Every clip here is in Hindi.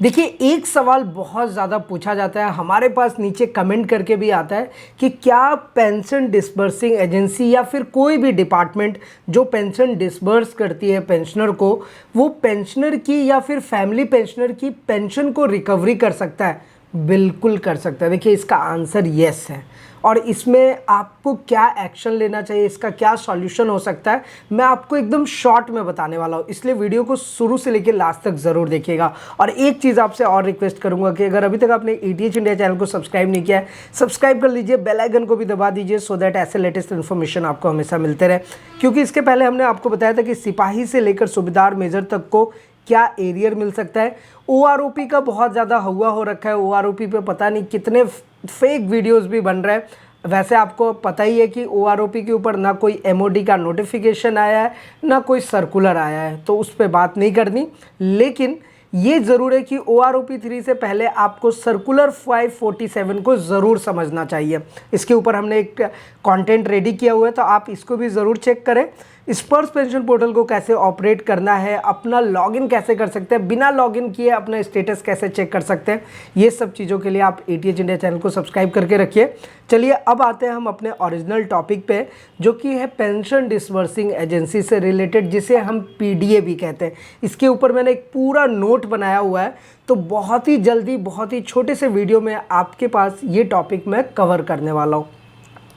देखिए, एक सवाल बहुत ज़्यादा पूछा जाता है, हमारे पास नीचे कमेंट करके भी आता है कि क्या पेंशन डिसबर्सिंग एजेंसी या फिर कोई भी डिपार्टमेंट जो पेंशन डिसबर्स करती है पेंशनर को, वो पेंशनर की या फिर फैमिली पेंशनर की पेंशन को रिकवरी कर सकता है? बिल्कुल कर सकता है। देखिए, इसका आंसर येस है। और इसमें आपको क्या एक्शन लेना चाहिए, इसका क्या सॉल्यूशन हो सकता है, मैं आपको एकदम शॉर्ट में बताने वाला हूँ, इसलिए वीडियो को शुरू से लेकर लास्ट तक ज़रूर देखिएगा। और एक चीज़ आपसे और रिक्वेस्ट करूँगा कि अगर अभी तक आपने ETH इंडिया चैनल को सब्सक्राइब नहीं किया है, सब्सक्राइब कर लीजिए, बेल आइकन को भी दबा दीजिए, सो दैट ऐसे लेटेस्ट इन्फॉर्मेशन आपको हमेशा मिलते रहे। क्योंकि इसके पहले हमने आपको बताया था कि सिपाही से लेकर सूबेदार मेजर तक को क्या एरियर मिल सकता है। OROP का बहुत ज़्यादा हुआ हो रखा है, OROP पे पता नहीं कितने फेक वीडियोस भी बन रहे हैं। वैसे आपको पता ही है कि OROP के ऊपर ना कोई MOD का नोटिफिकेशन आया है, ना कोई सर्कुलर आया है, तो उस पर बात नहीं करनी। लेकिन ये ज़रूर है कि OROP 3 से पहले आपको सर्कुलर 547 को ज़रूर समझना चाहिए। इसके ऊपर हमने एक कंटेंट रेडी किया हुआ है, तो आप इसको भी ज़रूर चेक करें। स्पर्श पेंशन पोर्टल को कैसे ऑपरेट करना है, अपना लॉगिन कैसे कर सकते हैं, बिना लॉगिन किए अपना स्टेटस कैसे चेक कर सकते हैं, ये सब चीज़ों के लिए आप ETH इंडिया चैनल को सब्सक्राइब करके रखिए। चलिए अब आते हैं हम अपने ओरिजिनल टॉपिक पे, जो कि है पेंशन डिसबर्सिंग एजेंसी से रिलेटेड, जिसे हम PDA भी कहते हैं। इसके ऊपर मैंने एक पूरा नोट बनाया हुआ है, तो बहुत ही जल्दी बहुत ही छोटे से वीडियो में आपके पास ये टॉपिक मैं कवर करने वाला हूँ।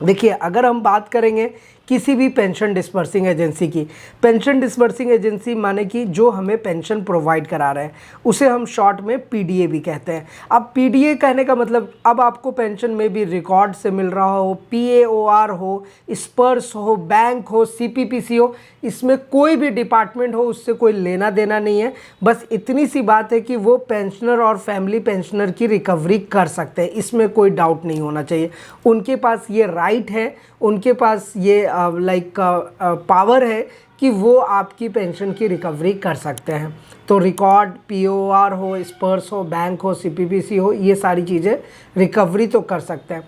देखिए, अगर हम बात करेंगे किसी भी पेंशन डिसबर्सिंग एजेंसी की, पेंशन डिसबर्सिंग एजेंसी माने कि जो हमें पेंशन प्रोवाइड करा रहे हैं, उसे हम शॉर्ट में PDA भी कहते हैं। अब PDA कहने का मतलब, अब आपको पेंशन में भी रिकॉर्ड से मिल रहा हो, PAOR हो, स्पर्श हो, बैंक हो, CPPC हो, इसमें कोई भी डिपार्टमेंट हो, उससे कोई लेना देना नहीं है। बस इतनी सी बात है कि वो पेंशनर और फैमिली पेंशनर की रिकवरी कर सकते हैं, इसमें कोई डाउट नहीं होना चाहिए। उनके पास ये राइट है, उनके पास ये पावर है कि वो आपकी पेंशन की रिकवरी कर सकते हैं। तो रिकॉर्ड, POR हो, स्पर्श हो, बैंक हो, CPPC हो, ये सारी चीज़ें रिकवरी तो कर सकते हैं।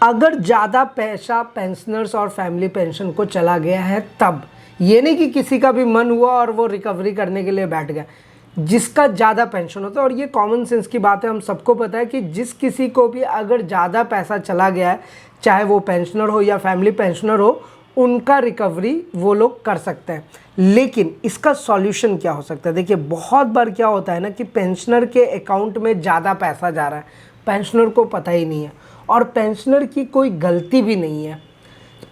अगर ज़्यादा पैसा पेंशनर्स और फैमिली पेंशन को चला गया है तब, ये नहीं कि किसी का भी मन हुआ और वो रिकवरी करने के लिए बैठ गया। जिसका ज़्यादा पेंशन होता है, और ये कॉमन सेंस की बात है, हम सबको पता है कि जिस किसी को भी अगर ज़्यादा पैसा चला गया है, चाहे वो पेंशनर हो या फैमिली पेंशनर हो, उनका रिकवरी वो लोग कर सकते हैं। लेकिन इसका सॉल्यूशन क्या हो सकता है? देखिए, बहुत बार क्या होता है ना कि पेंशनर के अकाउंट में ज़्यादा पैसा जा रहा है, पेंशनर को पता ही नहीं है, और पेंशनर की कोई गलती भी नहीं है,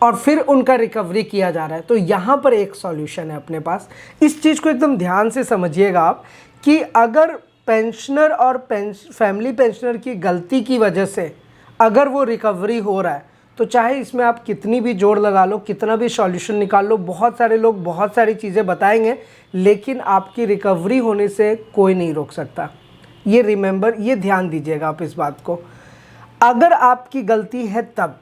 और फिर उनका रिकवरी किया जा रहा है। तो यहाँ पर एक सॉल्यूशन है अपने पास। इस चीज़ को एकदम ध्यान से समझिएगा आप, कि अगर पेंशनर और फैमिली पेंशनर की गलती की वजह से अगर वो रिकवरी हो रहा है, तो चाहे इसमें आप कितनी भी जोड़ लगा लो, कितना भी सॉल्यूशन निकाल लो, बहुत सारे लोग बहुत सारी चीज़ें बताएंगे, लेकिन आपकी रिकवरी होने से कोई नहीं रोक सकता। ये रिमेंबर, ये ध्यान दीजिएगा आप इस बात को। अगर आपकी गलती है तब,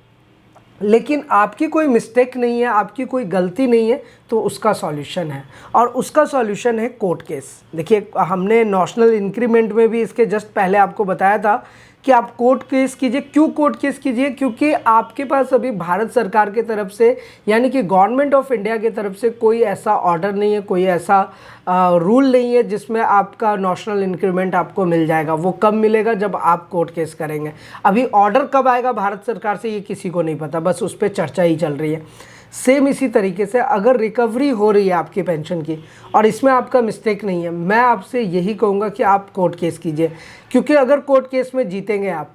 लेकिन आपकी कोई मिस्टेक नहीं है, आपकी कोई गलती नहीं है, तो उसका सॉल्यूशन है, और उसका सॉल्यूशन है कोर्ट केस। देखिए, हमने नेशनल इंक्रीमेंट में भी इसके जस्ट पहले आपको बताया था कि आप कोर्ट केस कीजिए। क्यों कोर्ट केस कीजिए? क्योंकि आपके पास अभी भारत सरकार की तरफ से, यानी कि गवर्नमेंट ऑफ इंडिया की तरफ से कोई ऐसा ऑर्डर नहीं है, कोई ऐसा रूल नहीं है जिसमें आपका नेशनल इंक्रीमेंट आपको मिल जाएगा। वो कब मिलेगा? जब आप कोर्ट केस करेंगे। अभी ऑर्डर कब आएगा भारत सरकार से, ये किसी को नहीं पता, बस उस पर चर्चा ही चल रही है। सेम इसी तरीके से अगर रिकवरी हो रही है आपकी पेंशन की, और इसमें आपका मिस्टेक नहीं है, मैं आपसे यही कहूँगा कि आप कोर्ट केस कीजिए। क्योंकि अगर कोर्ट केस में जीतेंगे आप,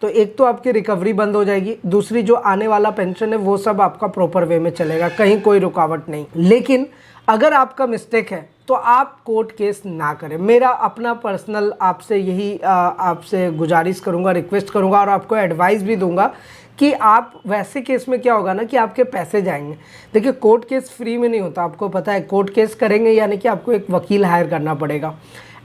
तो एक तो आपकी रिकवरी बंद हो जाएगी, दूसरी जो आने वाला पेंशन है वो सब आपका प्रॉपर वे में चलेगा, कहीं कोई रुकावट नहीं। लेकिन अगर आपका मिस्टेक है तो आप कोर्ट केस ना करें। मेरा अपना पर्सनल आपसे यही आपसे गुजारिश करूँगा, रिक्वेस्ट करूँगा, और आपको एडवाइस भी दूंगा कि आप वैसे केस में क्या होगा ना कि आपके पैसे जाएंगे। देखिए, कोर्ट केस फ्री में नहीं होता, आपको पता है। कोर्ट केस करेंगे यानी कि आपको एक वकील हायर करना पड़ेगा,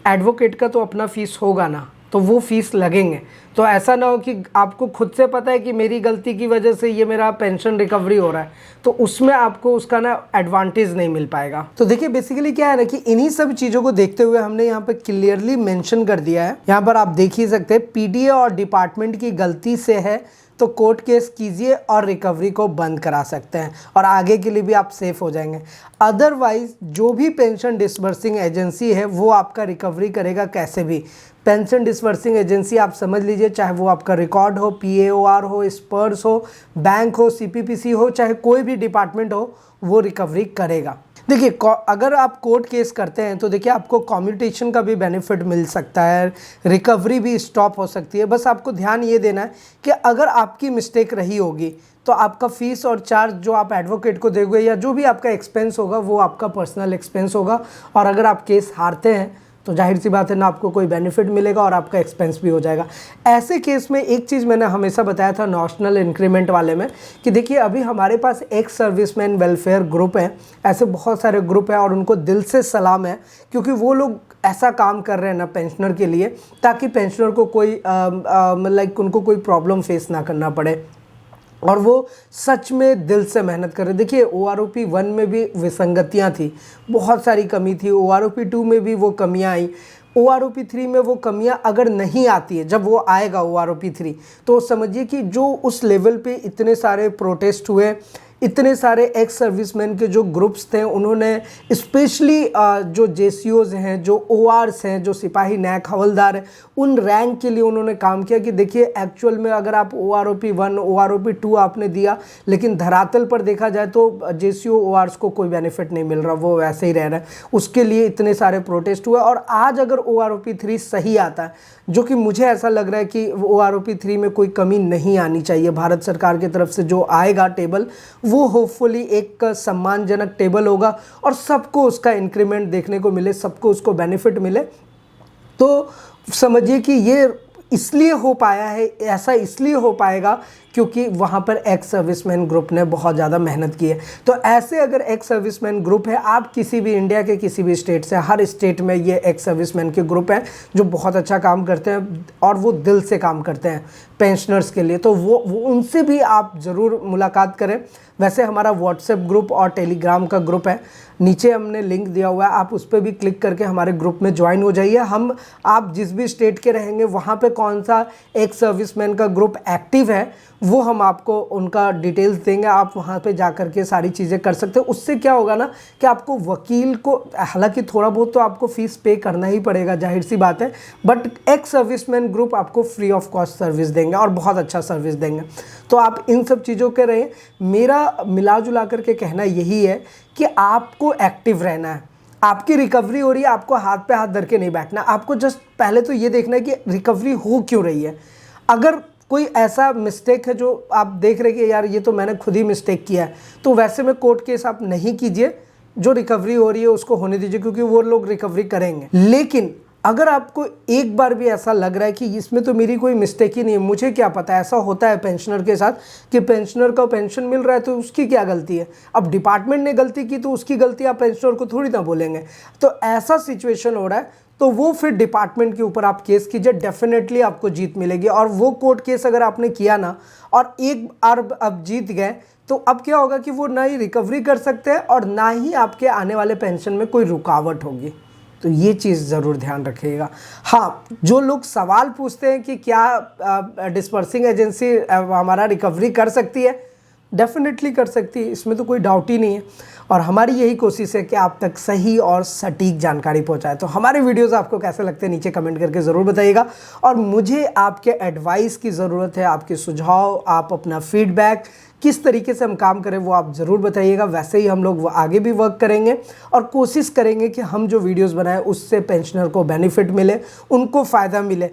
एडवोकेट का तो अपना फीस होगा ना, तो वो फीस लगेंगे। तो ऐसा ना हो कि आपको खुद से पता है कि मेरी गलती की वजह से ये मेरा पेंशन रिकवरी हो रहा है, तो उसमें आपको उसका ना एडवांटेज नहीं मिल पाएगा। तो देखिए, बेसिकली क्या है ना कि इन्हीं सब चीज़ों को देखते हुए हमने यहाँ पे क्लियरली मेंशन कर दिया है। यहाँ पर आप देख ही सकते हैं, PDA और डिपार्टमेंट की गलती से है तो कोर्ट केस कीजिए और रिकवरी को बंद करा सकते हैं, और आगे के लिए भी आप सेफ हो जाएंगे। अदरवाइज जो भी पेंशन डिसबर्सिंग एजेंसी है वो आपका रिकवरी करेगा कैसे भी, पेंशन डिस्बर्सिंग एजेंसी आप समझ लीजिए, चाहे वो आपका रिकॉर्ड हो, PAOR हो, स्पर्स हो, बैंक हो, CPPC हो, चाहे कोई भी डिपार्टमेंट हो, वो रिकवरी करेगा। देखिए अगर आप कोर्ट केस करते हैं तो देखिए आपको कम्यूटेशन का भी बेनिफिट मिल सकता है, रिकवरी भी स्टॉप हो सकती है। बस आपको ध्यान ये देना है कि अगर आपकी मिस्टेक रही होगी तो आपका फीस और चार्ज जो आप एडवोकेट को दोगे या जो भी आपका एक्सपेंस होगा वो आपका पर्सनल एक्सपेंस होगा। और अगर आप केस हारते हैं तो जाहिर सी बात है ना आपको कोई बेनिफिट मिलेगा और आपका एक्सपेंस भी हो जाएगा। ऐसे केस में एक चीज़ मैंने हमेशा बताया था नेशनल इंक्रीमेंट वाले में कि देखिए अभी हमारे पास एक्स सर्विसमैन वेलफेयर ग्रुप है, ऐसे बहुत सारे ग्रुप हैं और उनको दिल से सलाम है क्योंकि वो लोग ऐसा काम कर रहे हैं ना पेंशनर के लिए ताकि पेंशनर को कोई लाइक उनको कोई प्रॉब्लम फेस ना करना पड़े और वो सच में दिल से मेहनत कर रहे। देखिए OROP 1 में भी विसंगतियां थी, बहुत सारी कमी थी, OROP 2 में भी वो कमियां आई, OROP 3 में वो कमियां अगर नहीं आती है, जब वो आएगा OROP 3 तो समझिए कि जो उस लेवल पे इतने सारे प्रोटेस्ट हुए, इतने सारे एक्स सर्विसमैन के जो ग्रुप्स थे उन्होंने स्पेशली जो JCOs हैं, जो ORs हैं, जो सिपाही नायक हवलदार हैं, उन रैंक के लिए उन्होंने काम किया कि देखिए एक्चुअल में अगर आप OROP 1 OROP 2 आपने दिया लेकिन धरातल पर देखा जाए तो JCO ORs को कोई बेनिफिट नहीं मिल रहा, वो वैसे ही रह रहा है। उसके लिए इतने सारे प्रोटेस्ट हुए और आज अगर OROP 3 सही आता है, जो कि मुझे ऐसा लग रहा है कि OROP 3 में कोई कमी नहीं आनी चाहिए, भारत सरकार की तरफ से जो आएगा टेबल वो होपफुली एक सम्मानजनक टेबल होगा और सबको उसका इंक्रीमेंट देखने को मिले, सबको उसको बेनिफिट मिले। तो समझिए कि ये इसलिए हो पाया है, ऐसा इसलिए हो पाएगा क्योंकि वहाँ पर एक्स सर्विसमैन ग्रुप ने बहुत ज़्यादा मेहनत की है। तो ऐसे अगर एक्स सर्विसमैन ग्रुप है, आप किसी भी इंडिया के किसी भी स्टेट से, हर स्टेट में ये एक्स सर्विसमैन के ग्रुप हैं जो बहुत अच्छा काम करते हैं और वो दिल से काम करते हैं पेंशनर्स के लिए, तो वो उनसे भी आप ज़रूर मुलाकात करें। वैसे हमारा व्हाट्सएप ग्रुप और टेलीग्राम का ग्रुप है, नीचे हमने लिंक दिया हुआ है, आप उस पर भी क्लिक करके हमारे ग्रुप में ज्वाइन हो जाइए। हम आप जिस भी स्टेट के रहेंगे वहाँ पे कौन सा एक्स सर्विसमैन का ग्रुप एक्टिव है वो हम आपको उनका डिटेल्स देंगे, आप वहाँ पे जा कर के सारी चीज़ें कर सकते हो। उससे क्या होगा ना कि आपको वकील को, हालांकि थोड़ा बहुत तो आपको फीस पे करना ही पड़ेगा, जाहिर सी बात है, बट एक्स सर्विसमैन ग्रुप आपको फ्री ऑफ कॉस्ट सर्विस देंगे और बहुत अच्छा सर्विस देंगे। तो आप इन सब चीज़ों के रहें। मेरा मिला जुला करके कहना यही है कि आपको एक्टिव रहना है, आपकी रिकवरी हो रही है, आपको हाथ पे हाथ धर के नहीं बैठना, आपको जस्ट पहले तो ये देखना है कि रिकवरी हो क्यों रही है। अगर कोई ऐसा मिस्टेक है जो आप देख रहे कि यार ये तो मैंने खुद ही मिस्टेक किया है, तो वैसे में कोर्ट केस आप नहीं कीजिए, जो रिकवरी हो रही है उसको होने दीजिए क्योंकि वो लोग रिकवरी करेंगे। लेकिन अगर आपको एक बार भी ऐसा लग रहा है कि इसमें तो मेरी कोई मिस्टेक ही नहीं है, मुझे क्या पता, ऐसा होता है पेंशनर के साथ कि पेंशनर को पेंशन मिल रहा है तो उसकी क्या गलती है, अब डिपार्टमेंट ने गलती की तो उसकी गलती आप पेंशनर को थोड़ी ना बोलेंगे, तो ऐसा सिचुएशन हो रहा है तो वो फिर डिपार्टमेंट के ऊपर आप केस कीजिए, डेफिनेटली आपको जीत मिलेगी। और वो कोर्ट केस अगर आपने किया ना और एक बार अब जीत गए तो अब क्या होगा कि वो ना ही रिकवरी कर सकते हैं और ना ही आपके आने वाले पेंशन में कोई रुकावट होगी। तो ये चीज़ ज़रूर ध्यान रखिएगा। हाँ, जो लोग सवाल पूछते हैं कि क्या डिस्पर्सिंग एजेंसी हमारा रिकवरी कर सकती है, डेफिनेटली कर सकती है, इसमें तो कोई डाउट ही नहीं है। और हमारी यही कोशिश है कि आप तक सही और सटीक जानकारी पहुंचाए। तो हमारे वीडियोस आपको कैसे लगते हैं नीचे कमेंट करके ज़रूर बताइएगा। और मुझे आपके एडवाइस की ज़रूरत है, आपके सुझाव, आप अपना फीडबैक, किस तरीके से हम काम करें वो आप ज़रूर बताइएगा। वैसे ही हम लोग आगे भी वर्क करेंगे और कोशिश करेंगे कि हम जो वीडियोस बनाएं उससे पेंशनर को बेनिफिट मिले, उनको फ़ायदा मिले।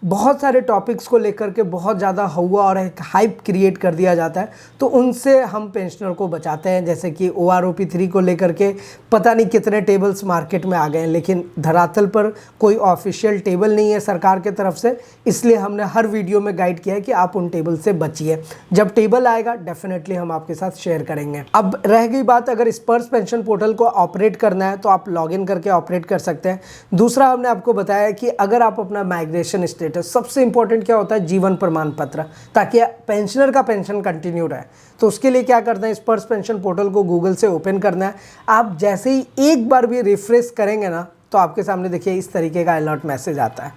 बहुत सारे टॉपिक्स को लेकर के बहुत ज़्यादा हुआ और एक हाइप क्रिएट कर दिया जाता है, तो उनसे हम पेंशनर को बचाते हैं। जैसे कि OROP 3 को लेकर के पता नहीं कितने टेबल्स मार्केट में आ गए हैं, लेकिन धरातल पर कोई ऑफिशियल टेबल नहीं है सरकार के तरफ से, इसलिए हमने हर वीडियो में गाइड किया है कि आप उन टेबल से बचिए। जब टेबल आएगा डेफिनेटली हम आपके साथ शेयर करेंगे। अब रह गई बात, अगर स्पर्स पेंशन पोर्टल को ऑपरेट करना है तो आप लॉगिन करके ऑपरेट कर सकते हैं। दूसरा, हमने आपको बताया कि अगर आप अपना माइग्रेशन स्टेटस, सबसे इंपॉर्टेंट क्या होता है, जीवन प्रमाण पत्र, ताकि पेंशनर का पेंशन कंटिन्यू रहे, तो उसके लिए क्या करना है, स्पर्स पेंशन पोर्टल को गूगल से ओपन करना है। आप जैसे ही एक बार भी रिफ्रेश करेंगे ना तो आपके सामने देखिए इस तरीके का अलर्ट मैसेज आता है।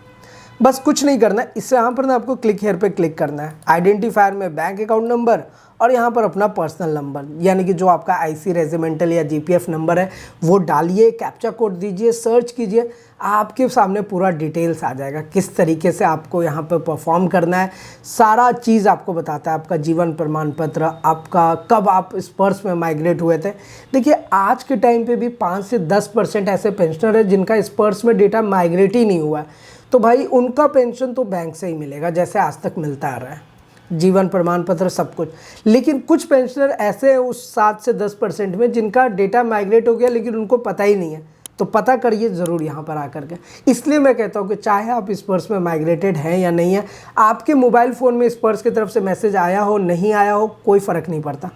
बस कुछ नहीं करना है, इससे यहाँ पर ना आपको क्लिक हेयर पे क्लिक करना है। आइडेंटिफायर में बैंक अकाउंट नंबर और यहाँ पर अपना पर्सनल नंबर, यानी कि जो आपका आईसी रेजिमेंटल या जीपीएफ नंबर है वो डालिए, कैप्चा कोड दीजिए, सर्च कीजिए, आपके सामने पूरा डिटेल्स आ जाएगा किस तरीके से आपको यहाँ पर परफॉर्म करना है। सारा चीज़ आपको बताता है, आपका जीवन प्रमाण पत्र, आपका कब आप स्पर्श में माइग्रेट हुए थे। देखिए आज के टाइम पे भी 5 से 10% ऐसे पेंशनर है जिनका स्पर्श में डेटा माइग्रेट ही नहीं हुआ है, तो भाई उनका पेंशन तो बैंक से ही मिलेगा जैसे आज तक मिलता आ रहा है, जीवन प्रमाण पत्र सब कुछ। लेकिन कुछ पेंशनर ऐसे हैं उस 7 से 10% में जिनका डेटा माइग्रेट हो गया लेकिन उनको पता ही नहीं है, तो पता करिए ज़रूर यहाँ पर आकर के। इसलिए मैं कहता हूँ कि चाहे आप स्पर्श में माइग्रेटेड हैं या नहीं है, आपके मोबाइल फ़ोन में स्पर्श की तरफ से मैसेज आया हो नहीं आया हो कोई फ़र्क नहीं पड़ता।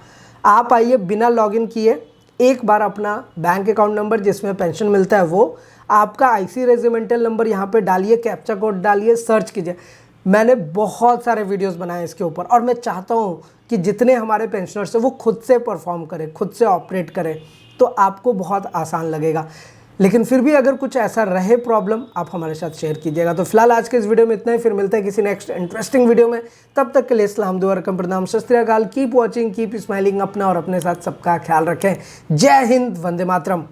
आप आइए बिना लॉगिन किए, एक बार अपना बैंक अकाउंट नंबर जिसमें पेंशन मिलता है वो, आपका आईसी रेजिमेंटल नंबर यहाँ पे डालिए, कैप्चा कोड डालिए, सर्च कीजिए। मैंने बहुत सारे वीडियोस बनाए इसके ऊपर और मैं चाहता हूँ कि जितने हमारे पेंशनर्स हैं वो खुद से परफॉर्म करें, खुद से ऑपरेट करें, तो आपको बहुत आसान लगेगा। लेकिन फिर भी अगर कुछ ऐसा रहे प्रॉब्लम, आप हमारे साथ शेयर कीजिएगा। तो फिलहाल आज के इस वीडियो में इतना ही, फिर मिलता है किसी नेक्स्ट इंटरेस्टिंग वीडियो में। तब तक के लिए सलाम दुआ रकम प्रणाम, सत श्री अकाल, कीप वॉचिंग, कीप स्माइलिंग, अपना और अपने साथ सबका ख्याल रखें। जय हिंद, वंदे मातरम।